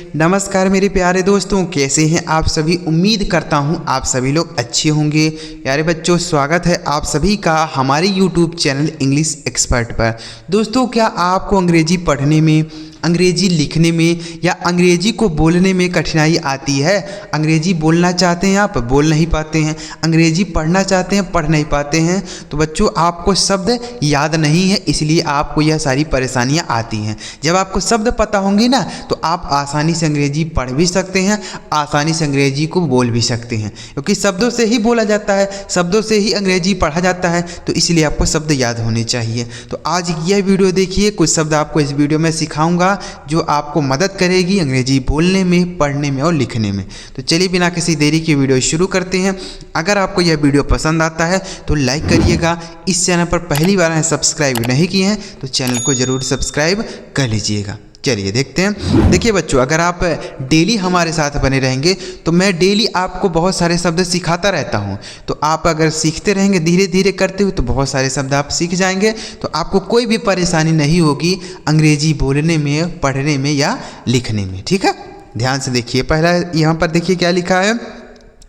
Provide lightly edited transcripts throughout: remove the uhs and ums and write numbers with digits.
नमस्कार मेरे प्यारे दोस्तों, कैसे हैं आप सभी। उम्मीद करता हूं आप सभी लोग अच्छे होंगे। प्यारे बच्चों, स्वागत है आप सभी का हमारे YouTube चैनल इंग्लिश एक्सपर्ट पर। दोस्तों, क्या आपको अंग्रेजी पढ़ने में, अंग्रेजी लिखने में या अंग्रेजी को बोलने में कठिनाई आती है? अंग्रेजी बोलना चाहते हैं आप, बोल नहीं पाते हैं। अंग्रेजी पढ़ना चाहते हैं, पढ़ नहीं पाते हैं। तो बच्चों, आपको शब्द याद नहीं है, इसलिए आपको यह सारी परेशानियां आती हैं। जब आपको शब्द पता होंगे ना, तो आप आसानी से अंग्रेजी पढ़ भी सकते हैं, आसानी से अंग्रेजी को बोल भी सकते हैं, क्योंकि शब्दों से ही बोला जाता है, शब्दों से ही अंग्रेजी पढ़ा जाता है। तो इसलिए आपको शब्द याद होने चाहिए। तो आज यह वीडियो देखिए, कुछ शब्द आपको इस वीडियो में सिखाऊंगा जो आपको मदद करेगी अंग्रेजी बोलने में, पढ़ने में और लिखने में। तो चलिए बिना किसी देरी के वीडियो शुरू करते हैं। अगर आपको यह वीडियो पसंद आता है तो लाइक करिएगा। इस चैनल पर पहली बार हैं, सब्सक्राइब नहीं किए हैं तो चैनल को ज़रूर सब्सक्राइब कर लीजिएगा। चलिए देखते हैं। देखिए बच्चों, अगर आप डेली हमारे साथ बने रहेंगे तो मैं डेली आपको बहुत सारे शब्द सिखाता रहता हूं। तो आप अगर सीखते रहेंगे, धीरे धीरे करते हुए, तो बहुत सारे शब्द आप सीख जाएंगे। तो आपको कोई भी परेशानी नहीं होगी अंग्रेजी बोलने में, पढ़ने में या लिखने में। ठीक है, ध्यान से देखिए। पहला यहाँ पर देखिए क्या लिखा है,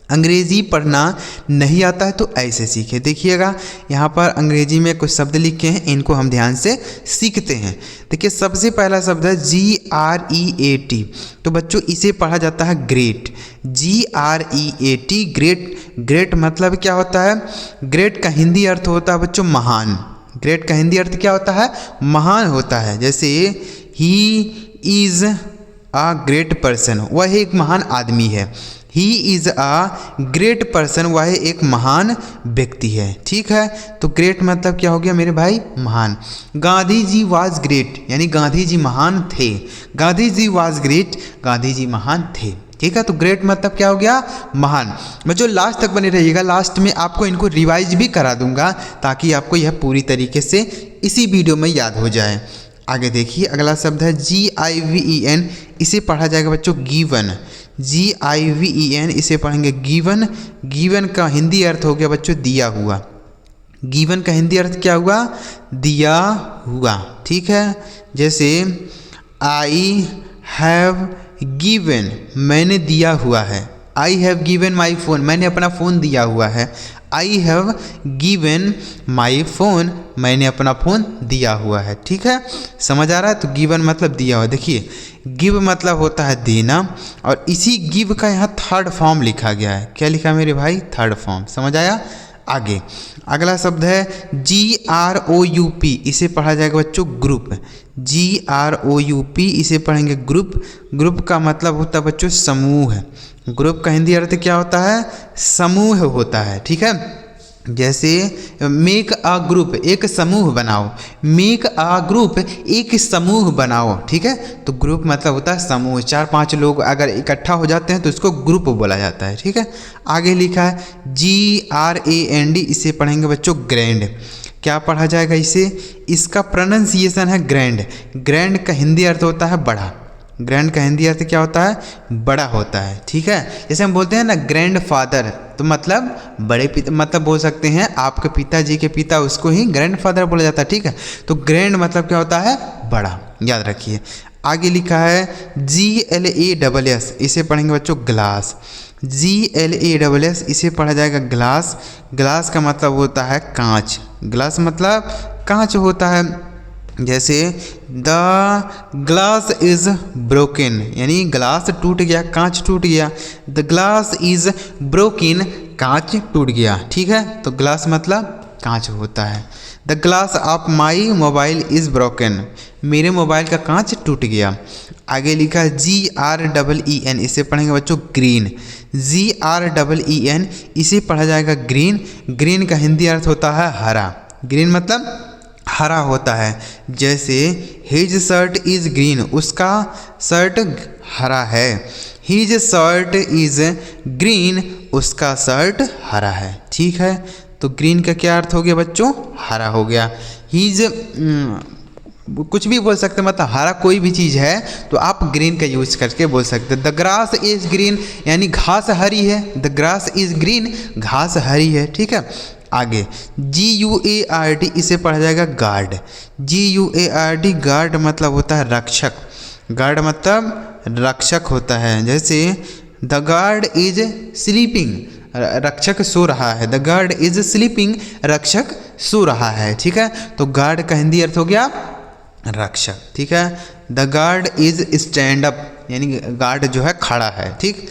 अंग्रेजी पढ़ना नहीं आता है तो ऐसे सीखे। देखिएगा, यहाँ पर अंग्रेजी में कुछ शब्द लिखे हैं, इनको हम ध्यान से सीखते हैं। देखिए, सबसे पहला शब्द है GREAT। तो बच्चों, इसे पढ़ा जाता है ग्रेट। GREAT, great. ग्रेट मतलब क्या होता है? ग्रेट का हिंदी अर्थ होता है बच्चों महान। ग्रेट का हिंदी अर्थ क्या होता है? महान होता है। जैसे he is a great person, वह एक महान आदमी है। He is a great person, वह एक महान व्यक्ति है। ठीक है, तो ग्रेट मतलब क्या हो गया मेरे भाई? महान। गांधी जी वाज ग्रेट, यानी गांधी जी महान थे। गांधी जी वाज ग्रेट, गांधी जी महान थे। ठीक है, तो ग्रेट मतलब क्या हो गया? महान। बच्चों, लास्ट तक बने रहिएगा, लास्ट में आपको इनको रिवाइज भी करा दूंगा ताकि आपको यह पूरी तरीके से इसी वीडियो में याद हो जाए। आगे देखिए, अगला शब्द है GIVEN। इसे पढ़ा जाएगा बच्चों गिवन। GIVEN, इसे पढ़ेंगे गिवन। गिवन का हिंदी अर्थ हो गया बच्चों दिया हुआ। गिवन का हिंदी अर्थ क्या हुआ? दिया हुआ। ठीक है, जैसे आई हैव गिवन, मैंने दिया हुआ है। I have given my phone, मैंने अपना फ़ोन दिया हुआ है। I have given my phone, मैंने अपना फ़ोन दिया हुआ है। ठीक है, समझ आ रहा है? तो गिवन मतलब दिया हुआ। देखिए, गिव मतलब होता है देना, और इसी गिव का यहाँ थर्ड फॉर्म लिखा गया है। क्या लिखा मेरे भाई? Third form. समझ आया? आगे अगला शब्द है GROUP। इसे पढ़ा जाएगा बच्चों ग्रुप। GROUP, इसे पढ़ेंगे ग्रुप। ग्रुप का मतलब होता है बच्चों समूह। ग्रुप का हिंदी अर्थ क्या होता है? समूह होता है। ठीक है, जैसे मेक अ ग्रुप, एक समूह बनाओ। मेक अ ग्रुप, एक समूह बनाओ। ठीक है, तो ग्रुप मतलब होता है समूह। 4-5 लोग अगर इकट्ठा हो जाते हैं तो इसको ग्रुप बोला जाता है। ठीक है, आगे लिखा है GRAND। इसे पढ़ेंगे बच्चों ग्रैंड। क्या पढ़ा जाएगा इसे? इसका प्रोनाउंसिएशन है ग्रैंड। ग्रैंड का हिंदी अर्थ होता है बड़ा। ग्रैंड का हिंदी अर्थ क्या होता है? बड़ा होता है। ठीक है, जैसे हम बोलते हैं ना ग्रैंड फादर, तो मतलब बड़े पिता, मतलब बोल सकते हैं आपके पिताजी के पिता, उसको ही ग्रैंड फादर बोला जाता है। ठीक है, तो ग्रैंड मतलब क्या होता है? बड़ा, याद रखिए। आगे लिखा है GLASS। इसे पढ़ेंगे बच्चों ग्लास। GLASS, इसे पढ़ा जाएगा ग्लास। ग्लास का मतलब होता है कांच। ग्लास मतलब कांच होता है। जैसे द ग्लास इज़ ब्रोकन, यानी ग्लास टूट गया, कांच टूट गया। द ग्लास इज़ ब्रोकन, कांच टूट गया। ठीक है, तो ग्लास मतलब कांच होता है। The glass of my mobile is broken, मेरे मोबाइल का कांच टूट गया। आगे लिखा है GREEN। इसे पढ़ेंगे बच्चों ग्रीन। GREEN, इसे पढ़ा जाएगा ग्रीन। ग्रीन का हिंदी अर्थ होता है हरा। ग्रीन मतलब हरा होता है। जैसे हिज शर्ट इज़ ग्रीन, उसका शर्ट हरा है। हिज शर्ट इज़ ग्रीन, उसका शर्ट हरा है। ठीक है, तो ग्रीन का क्या अर्थ हो गया बच्चों? हरा हो गया। हिज कुछ भी बोल सकते हैं, मतलब हरा कोई भी चीज़ है तो आप ग्रीन का यूज करके बोल सकते हैं। द ग्रास इज़ ग्रीन, यानी घास हरी है। द ग्रास इज़ ग्रीन, घास हरी है। ठीक है, आगे GUARD, इसे पढ़ा जाएगा गार्ड। GUARD, गार्ड मतलब होता है रक्षक। गार्ड मतलब रक्षक होता है, जैसे द गार्ड इज स्लीपिंग, रक्षक सो रहा है। द गार्ड इज स्लीपिंग, रक्षक सो रहा है। ठीक है, तो गार्ड का हिंदी अर्थ हो गया रक्षक। ठीक है, the guard is stand up, यानी गार्ड जो है खड़ा है। ठीक,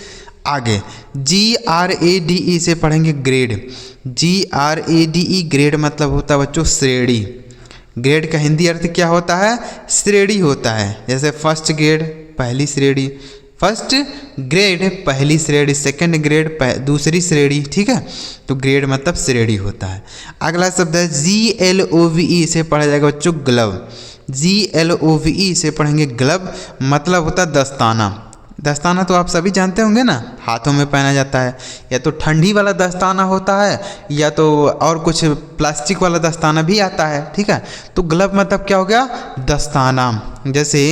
आगे GRADE से पढ़ेंगे ग्रेड। GRADE ग्रेड मतलब होता है बच्चों श्रेणी। ग्रेड का हिंदी अर्थ क्या होता है? श्रेणी होता है। जैसे फर्स्ट ग्रेड पहली श्रेणी, फर्स्ट ग्रेड पहली श्रेणी, सेकंड ग्रेड दूसरी श्रेणी। ठीक है, तो ग्रेड मतलब श्रेणी होता है। अगला शब्द है GLOVE से पढ़ा जाएगा बच्चों ग्लव। GLOVE से पढ़ेंगे ग्लव, मतलब होता है दस्ताना। दस्ताना तो आप सभी जानते होंगे ना, हाथों में पहना जाता है, या तो ठंडी वाला दस्ताना होता है या तो और कुछ प्लास्टिक वाला दस्ताना भी आता है। ठीक है, तो ग्लव मतलब क्या हो गया? दस्ताना। जैसे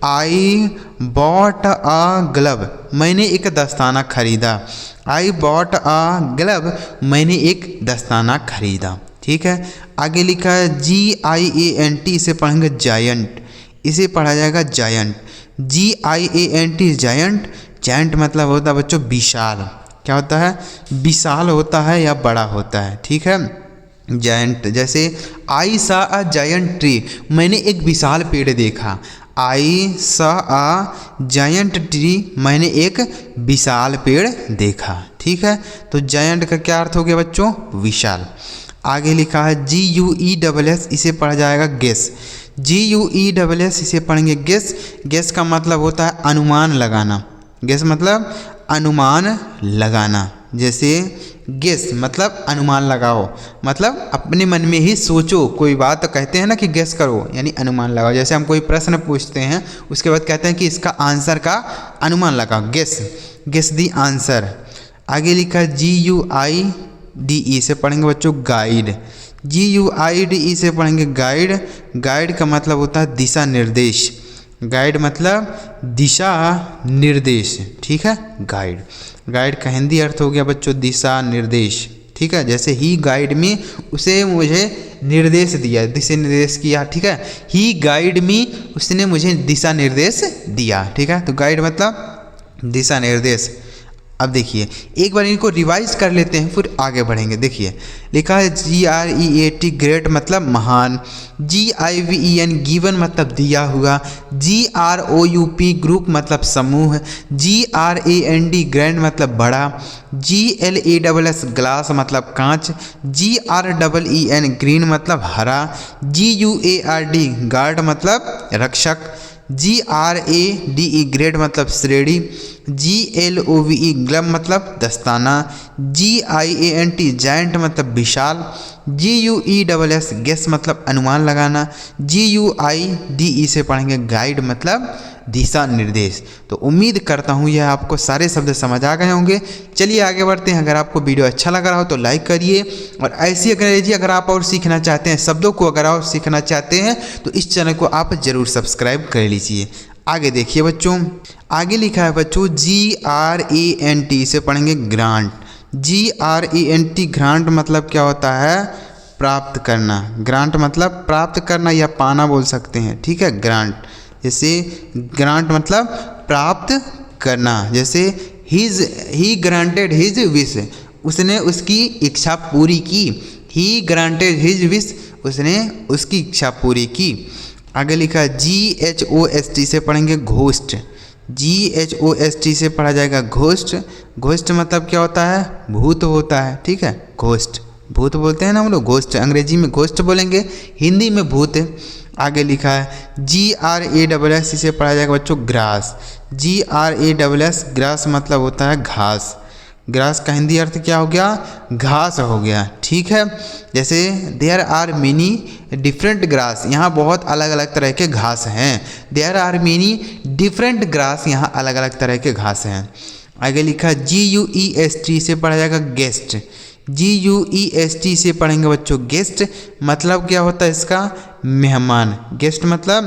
आई बॉट अ ग्लव, मैंने एक दस्ताना खरीदा। आई बॉट अ ग्लव, मैंने एक दस्ताना खरीदा। ठीक है, आगे लिखा है GIANT, इसे पढ़ेंगे जायंट। इसे पढ़ा जाएगा जायंट। GIANT giant. जायंट मतलब होता है बच्चों विशाल। क्या होता है? विशाल होता है या बड़ा होता है। ठीक है, जायंट। जैसे आई सा अ जायंट ट्री, मैंने एक विशाल पेड़ देखा। आई सा अ जायंट ट्री, मैंने एक विशाल पेड़ देखा। ठीक है, तो जायंट का क्या अर्थ हो गया बच्चों? विशाल। आगे लिखा है GUESS, इसे पढ़ा जाएगा गेस। GUESS इसे पढ़ेंगे गेस। गेस का मतलब होता है अनुमान लगाना। गेस मतलब अनुमान लगाना। जैसे गेस मतलब अनुमान लगाओ, मतलब अपने मन में ही सोचो कोई बात, तो कहते हैं ना कि गेस करो, यानी अनुमान लगाओ। जैसे हम कोई प्रश्न पूछते हैं, उसके बाद कहते हैं कि इसका आंसर का अनुमान लगाओ, गेस दी आंसर। आगे लिखा है GUIDE से पढ़ेंगे बच्चों गाइड। GUIDE से पढ़ेंगे गाइड। गाइड का मतलब होता है दिशा निर्देश। गाइड मतलब दिशा निर्देश। ठीक है, गाइड। गाइड का हिंदी अर्थ हो गया बच्चों दिशा निर्देश। ठीक है, जैसे ही गाइड में, उसे मुझे निर्देश दिया, दिशा निर्देश किया। ठीक है, ही गाइड में, उसने मुझे दिशा निर्देश दिया। ठीक है, तो गाइड मतलब दिशा निर्देश। अब देखिए एक बार इनको रिवाइज कर लेते हैं, फिर आगे बढ़ेंगे। देखिए लिखा है GREAT ग्रेट मतलब महान। GIVEN गिवन मतलब दिया हुआ। GROUP ग्रुप मतलब समूह। GRAND ग्रैंड मतलब बड़ा। GLASS ग्लास मतलब कांच। GREEN ग्रीन मतलब हरा। GUARD गार्ड मतलब रक्षक। GRADE ग्रेड मतलब श्रेणी। GLOVE ग्लव मतलब दस्ताना। GIANT जायंट मतलब विशाल। GUESS गेस मतलब अनुमान लगाना। GUIDE से पढ़ेंगे गाइड मतलब दिशा निर्देश। तो उम्मीद करता हूँ यह आपको सारे शब्द समझ आ गए होंगे। चलिए आगे बढ़ते हैं। अगर आपको वीडियो अच्छा लग रहा हो तो लाइक करिए, और ऐसी अंग्रेजी अगर आप और सीखना चाहते हैं, शब्दों को अगर और सीखना चाहते हैं, तो इस चैनल को आप ज़रूर सब्सक्राइब कर लीजिए। आगे देखिए बच्चों, आगे लिखा है बच्चों GRANT से पढ़ेंगे ग्रांट। GRANT ग्रांट मतलब क्या होता है? प्राप्त करना। ग्रांट मतलब प्राप्त करना या पाना बोल सकते हैं। ठीक है, ग्रांट। जैसे ग्रांट मतलब प्राप्त करना। जैसे ही ग्रांटेड हिज विश, उसने उसकी इच्छा पूरी की। ही ग्रांटेड हिज विश, उसने उसकी इच्छा पूरी की। आगे लिखा है GHOST से पढ़ेंगे घोस्ट। GHOST से पढ़ा जाएगा घोस्ट। घोस्ट मतलब क्या होता है? भूत होता है। ठीक है, घोस्ट भूत बोलते हैं ना हम लोग, घोस्ट अंग्रेजी में घोस्ट बोलेंगे, हिंदी में भूत। आगे लिखा है GRASS से पढ़ा जाएगा बच्चों ग्रास। GRASS ग्रास मतलब होता है घास। ग्रास का हिंदी अर्थ क्या हो गया? घास हो गया। ठीक है, जैसे there are many different grass, यहाँ बहुत अलग अलग तरह के घास हैं। There are many different grass, यहाँ अलग अलग तरह के घास हैं। आगे लिखा GUEST से पढ़ा जाएगा गेस्ट। GUEST से पढ़ेंगे बच्चों गेस्ट, मतलब क्या होता है इसका? मेहमान। गेस्ट मतलब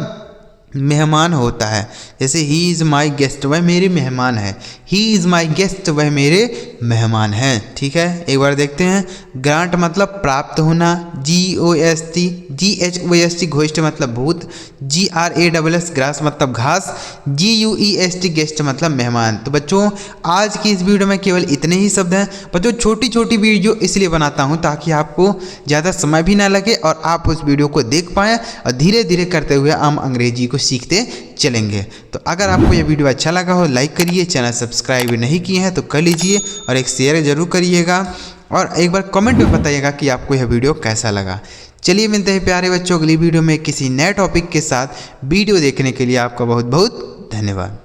मेहमान होता है। जैसे ही इज़ माई गेस्ट, वह मेरे मेहमान है। ही इज़ माई गेस्ट, वह मेरे मेहमान हैं। ठीक है, एक बार देखते हैं। ग्रांट मतलब प्राप्त होना। GOST, GHOST घोष्ट मतलब भूत। GRASS ग्रास मतलब घास। GUEST गेस्ट मतलब मेहमान। तो बच्चों आज की इस वीडियो में केवल इतने ही शब्द हैं। बच्चों छोटी छोटी वीडियो इसलिए बनाता हूँ ताकि आपको ज़्यादा समय भी ना लगे और आप उस वीडियो को देख पाएँ और धीरे धीरे करते हुए हम अंग्रेजी को सीखते चलेंगे। तो अगर आपको यह वीडियो अच्छा लगा हो लाइक करिए, चैनल सब्सक्राइब नहीं किए हैं तो कर लीजिए और एक शेयर ज़रूर करिएगा और एक बार कमेंट में बताइएगा कि आपको यह वीडियो कैसा लगा। चलिए मिलते हैं प्यारे बच्चों अगली वीडियो में किसी नए टॉपिक के साथ। वीडियो देखने के लिए आपका बहुत बहुत धन्यवाद।